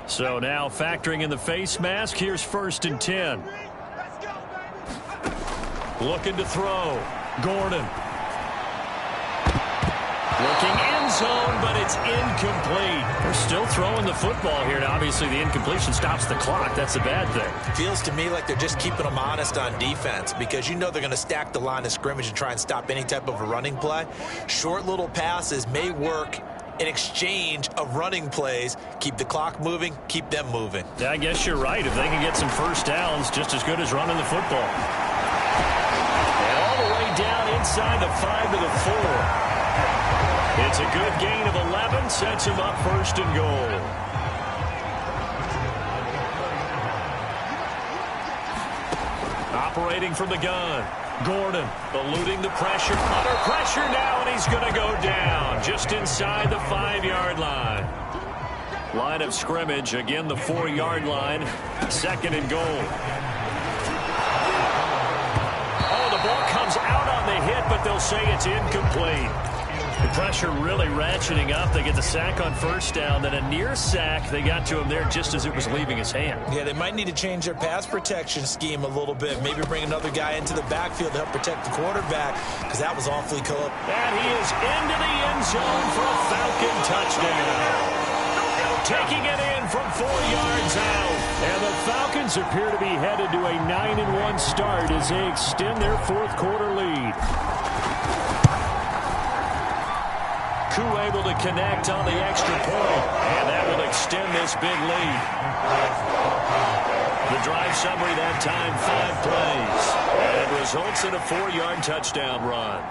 So now factoring in the face mask, here's 1st and 10. Looking to throw. Gordon. Looking end zone, but it's incomplete. They're still throwing the football here. Now, obviously, the incompletion stops the clock. That's a bad thing. Feels to me like they're just keeping them honest on defense because you know they're going to stack the line of scrimmage and try and stop any type of a running play. Short little passes may work in exchange of running plays. Keep the clock moving, keep them moving. Yeah, I guess you're right. If they can get some first downs, just as good as running the football. And all the way down inside the 5 to the 4. It's a good gain of 11, sets him up first and goal. Operating from the gun. Gordon eluding the pressure. Under pressure now, and he's going to go down just inside the 5-yard line. Line of scrimmage, again the 4-yard line. Second and goal. Oh, the ball comes out on the hit, but they'll say it's incomplete. The pressure really ratcheting up. They get the sack on first down, then a near sack. They got to him there just as it was leaving his hand. Yeah, they might need to change their pass protection scheme a little bit. Maybe bring another guy into the backfield to help protect the quarterback, because that was awfully close. And he is into the end zone for a Falcon touchdown. Taking it in from 4 yards out. And the Falcons appear to be headed to a 9-1 start as they extend their fourth quarter lead. Koo able to connect on the extra point, and that will extend this big lead. The drive summary that time, 5 plays, and it results in a 4-yard touchdown run.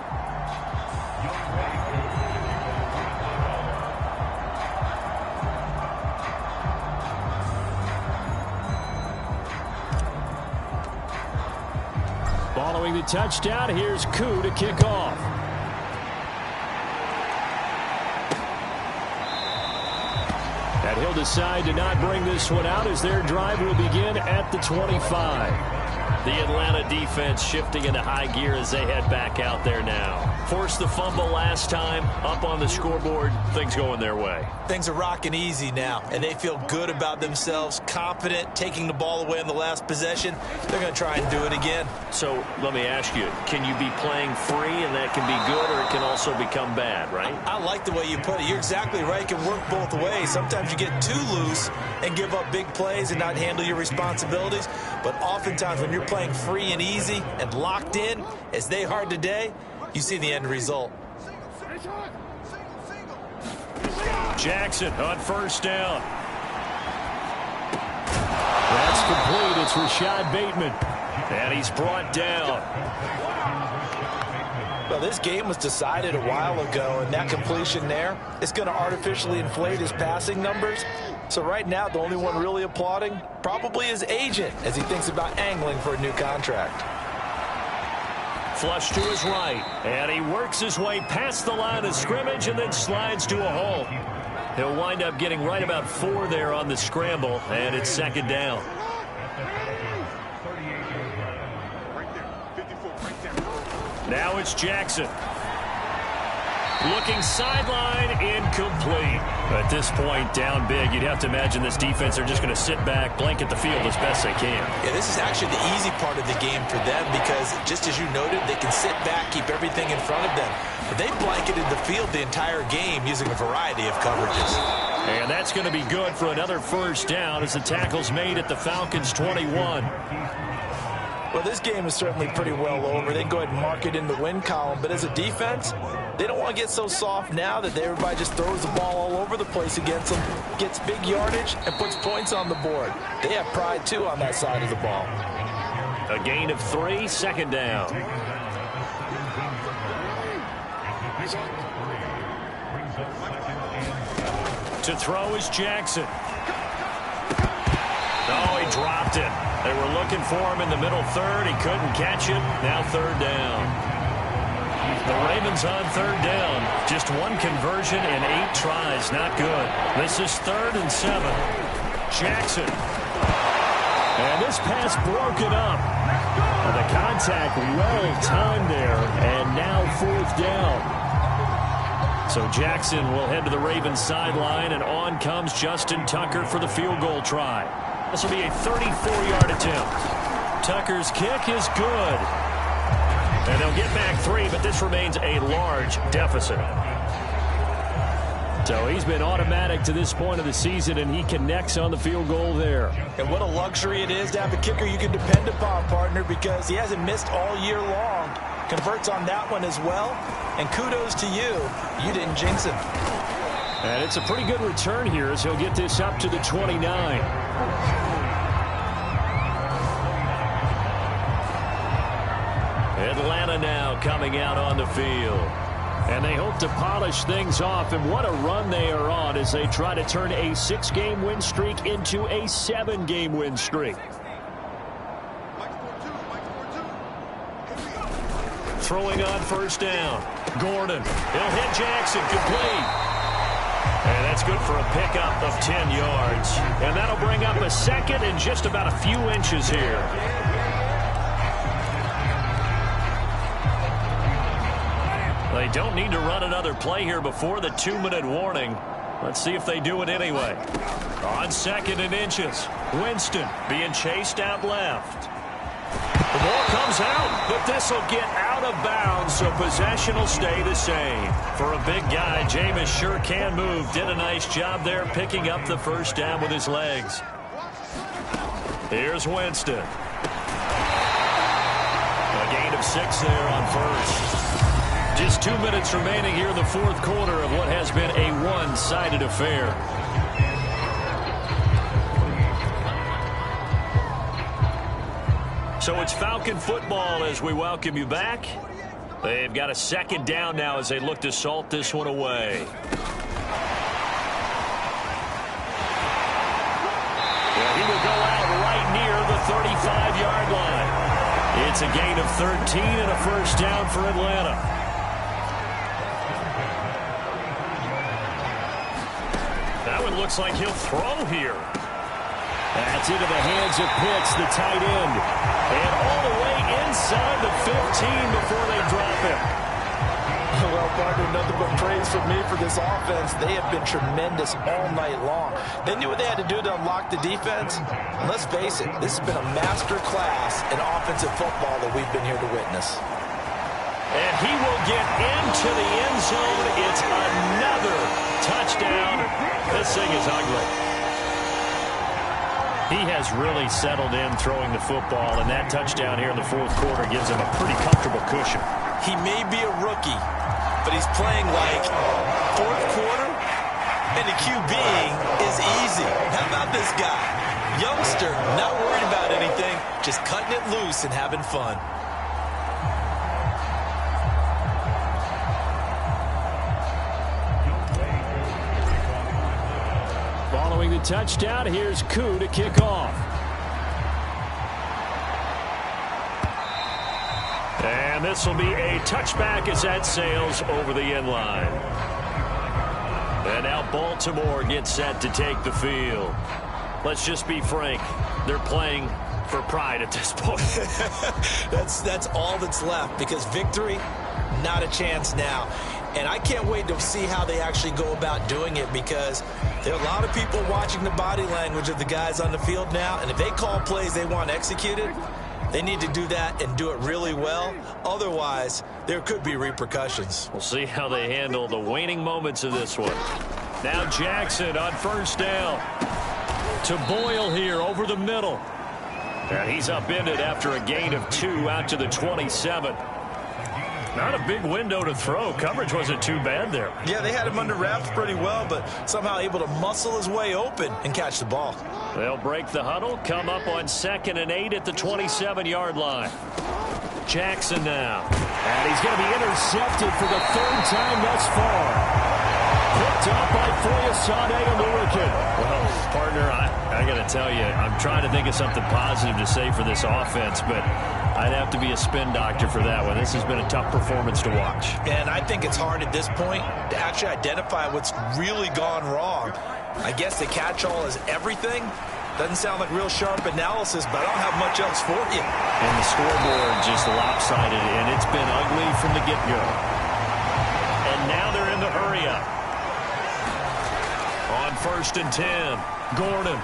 Following the touchdown, here's Koo to kick off. And he'll decide to not bring this one out as their drive will begin at the 25. The Atlanta defense shifting into high gear as they head back out there now. Forced the fumble last time, up on the scoreboard, things going their way. Things are rocking easy now, and they feel good about themselves, confident, taking the ball away on the last possession. They're going to try and do it again. So let me ask you, can you be playing free and that can be good, or it can also become bad, right? I like the way you put it. You're exactly right. It can work both ways. Sometimes you get too loose and give up big plays and not handle your responsibilities. But oftentimes when you're playing free and easy and locked in, as they are today, you see the end result. Jackson on first down. That's complete. It's Rashad Bateman. And he's brought down. Well, this game was decided a while ago, and that completion there is going to artificially inflate his passing numbers. So right now, the only one really applauding probably his agent as he thinks about angling for a new contract. Flush to his right, and he works his way past the line of scrimmage and then slides to a halt. He'll wind up getting right about 4 there on the scramble, and it's second down. Now it's Jackson. Looking sideline, incomplete. At this point, down big, you'd have to imagine this defense are just going to sit back, blanket the field as best they can. Yeah, this is actually the easy part of the game for them because, just as you noted, they can sit back, keep everything in front of them. But they blanketed the field the entire game using a variety of coverages. And that's going to be good for another first down as the tackle's made at the Falcons' 21. Well, this game is certainly pretty well over. They can go ahead and mark it in the win column. But as a defense, they don't want to get so soft now that everybody just throws the ball all over the place against them, gets big yardage, and puts points on the board. They have pride, too, on that side of the ball. A gain of 3, second down. To throw is Jackson. Oh, he dropped it. They were looking for him in the middle third. He couldn't catch it. Now third down. The Ravens on third down. Just one conversion in 8 tries. Not good. This is 3rd and 7. Jackson. And this pass broken up. And the contact well timed there. And now 4th down. So Jackson will head to the Ravens sideline. And on comes Justin Tucker for the field goal try. This will be a 34-yard attempt. Tucker's kick is good. And they'll get back 3, but this remains a large deficit. So he's been automatic to this point of the season, and he connects on the field goal there. And what a luxury it is to have a kicker you can depend upon, partner, because he hasn't missed all year long. Converts on that one as well. And kudos to you. You didn't jinx him. And it's a pretty good return here as he'll get this up to the 29. Atlanta now coming out on the field. And they hope to polish things off, and what a run they are on as they try to turn a 6-game win streak into a 7-game win streak. Throwing on first down. Gordon. He'll hit Jackson. Complete. And that's good for a pickup of 10 yards. And that'll bring up a second and just about a few inches here. They don't need to run another play here before the 2-minute warning. Let's see if they do it anyway. On second and inches. Winston being chased out left. The ball comes out, but this will get out of bounds, so possession will stay the same. For a big guy, Jameis sure can move. Did a nice job there picking up the first down with his legs. Here's Winston. A gain of 6 there on first. Just 2 minutes remaining here in the fourth quarter of what has been a one-sided affair. So it's Falcon football as we welcome you back. They've got a second down now as they look to salt this one away. Yeah, he will go out right near the 35-yard line. It's a gain of 13 and a first down for Atlanta. That one looks like he'll throw here. That's into the hands of Pitts, the tight end. And all the way inside the 15 before they drop him. Well, partner, nothing but praise from me for this offense. They have been tremendous all night long. They knew what they had to do to unlock the defense. And let's face it, this has been a master class in offensive football that we've been here to witness. And he will get into the end zone. It's another touchdown. This thing is ugly. He has really settled in throwing the football, and that touchdown here in the fourth quarter gives him a pretty comfortable cushion. He may be a rookie, but he's playing like fourth quarter, and the QBing is easy. How about this guy? Youngster, not worried about anything, just cutting it loose and having fun. Following the touchdown, here's Koo to kick off. And this will be a touchback as that sails over the end line. And now Baltimore gets set to take the field. Let's just be frank. They're playing for pride at this point. That's all that's left, because victory, not a chance now. And I can't wait to see how they actually go about doing it, because there are a lot of people watching the body language of the guys on the field now, and if they call plays they want executed, they need to do that and do it really well. Otherwise, there could be repercussions. We'll see how they handle the waning moments of this one. Now Jackson on first down. To Boyle here over the middle. And he's upended after a gain of 2 out to the 27. Not a big window to throw. Coverage wasn't too bad there. Yeah, they had him under wraps pretty well, but somehow able to muscle his way open and catch the ball. They'll break the huddle, come up on 2nd and 8 at the 27-yard line. Jackson now. And he's going to be intercepted for the 3rd time thus far. Picked up by Foyesade American. Well, partner, I got to tell you, I'm trying to think of something positive to say for this offense, but I'd have to be a spin doctor for that one. This has been a tough performance to watch. And I think it's hard at this point to actually identify what's really gone wrong. I guess the catch-all is everything. Doesn't sound like real sharp analysis, but I don't have much else for you. And the scoreboard just lopsided, and it's been ugly from the get-go. And now they're in the hurry-up. On 1st and 10, Gordon.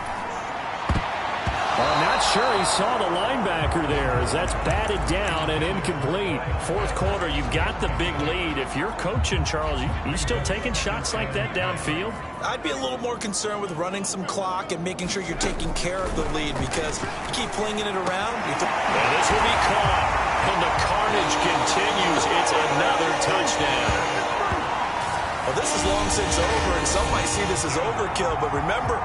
I'm not sure he saw the linebacker there, as that's batted down and incomplete. Fourth quarter, you've got the big lead. If you're coaching, Charles, you still taking shots like that downfield? I'd be a little more concerned with running some clock and making sure you're taking care of the lead, because you keep flinging it around. And this will be caught, and the carnage continues. It's another touchdown. Well, this is long 6 over, and some might see this as overkill, but remember,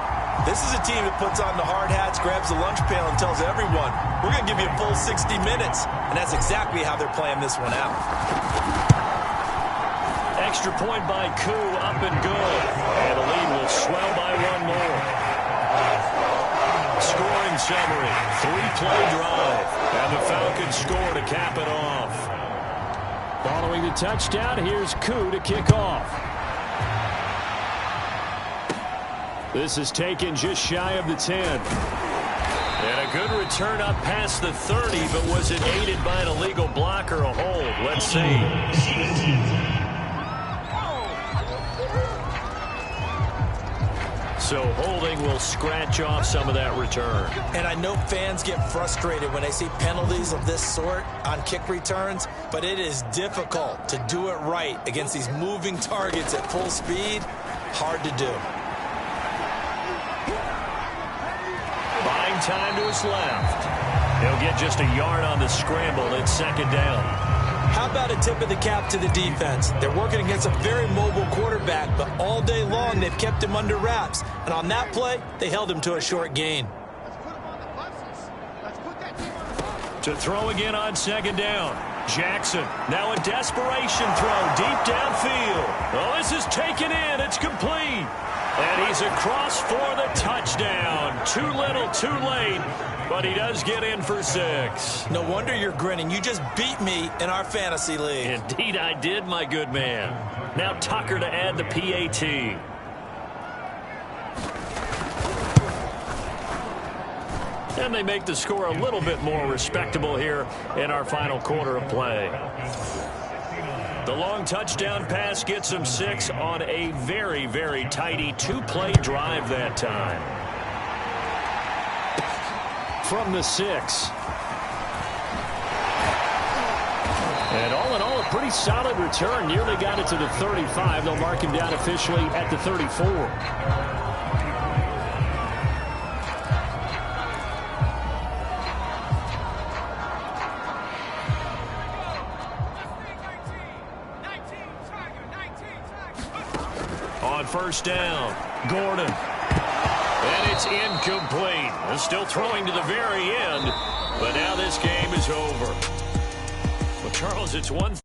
this is a team that puts on the hard hats, grabs the lunch pail, and tells everyone, we're going to give you a full 60 minutes. And that's exactly how they're playing this one out. Extra point by Koo, up and good. And the lead will swell by one more. Scoring summary, 3-play drive. And the Falcons score to cap it off. Following the touchdown, here's Koo to kick off. This is taken just shy of the 10. And a good return up past the 30, but was it aided by an illegal block or a hold? Let's see. So holding will scratch off some of that return. And I know fans get frustrated when they see penalties of this sort on kick returns, but it is difficult to do it right against these moving targets at full speed. Hard to do. Buying time to his left. He'll get just a yard on the scramble. It's second down. How about a tip of the cap to the defense? They're working against a very mobile quarterback, but all day long they've kept him under wraps. And on that play, they held him to a short gain. To throw again on second down. Jackson, now a desperation throw deep downfield. Oh, this is taken in. It's complete. And he's across for the touchdown. Too little, too late. But he does get in for 6. No wonder you're grinning. You just beat me in our fantasy league. Indeed I did, my good man. Now Tucker to add the PAT. And they make the score a little bit more respectable here in our final quarter of play. The long touchdown pass gets them 6 on a very, very tidy 2-play drive that time. From the 6. And all in all, a pretty solid return. Nearly got it to the 35. They'll mark him down officially at the 34. On first down, Gordon. And it's incomplete. They're still throwing to the very end, but now this game is over. Well, Charles, it's one